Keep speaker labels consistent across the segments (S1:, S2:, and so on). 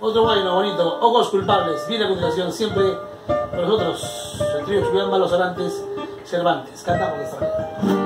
S1: Otro bueno, bonito. Ojos culpables. Viene a continuación siempre con nosotros. El trío Julián Malos Orantes Cervantes. Cantamos de esta manera.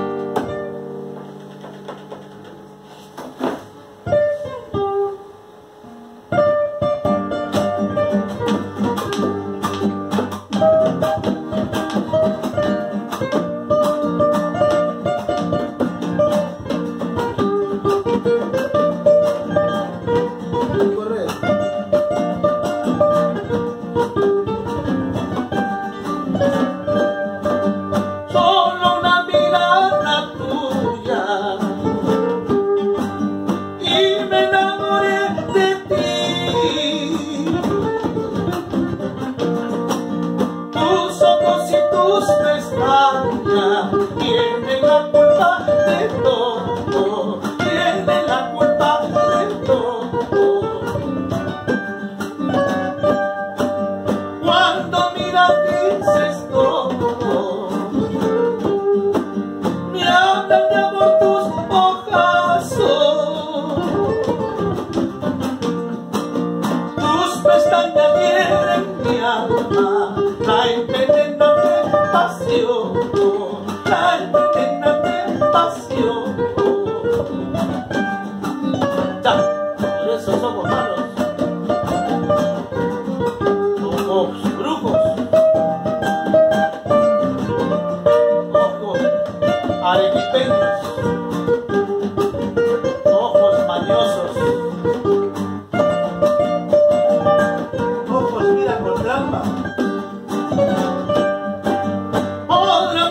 S2: Tiene la culpa de todo, tiene la culpa de todo. Cuando miras dices todo, me hablan de amor tus ojazos, tus pestañas hieren mi alma, la envenenante pasión. La envenenante pasión. Ya, por esos ojos malos, ojos brujos, ojos arequipeños, ojos mañosos, ojos mira con trampa.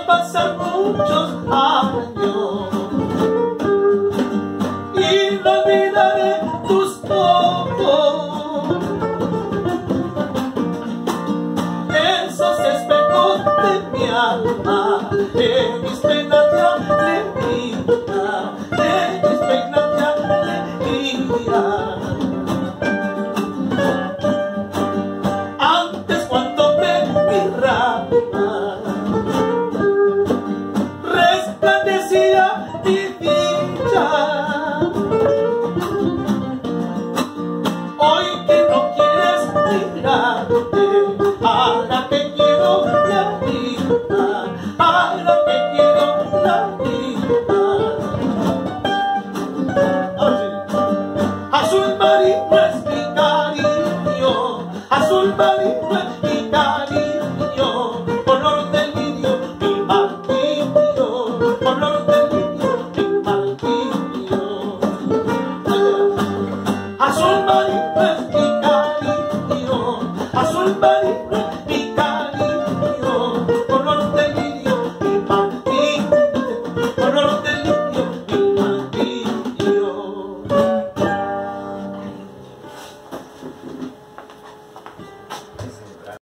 S2: Pasan muchos años y no olvidaré tus ojos, esos espejos de mi alma, de mis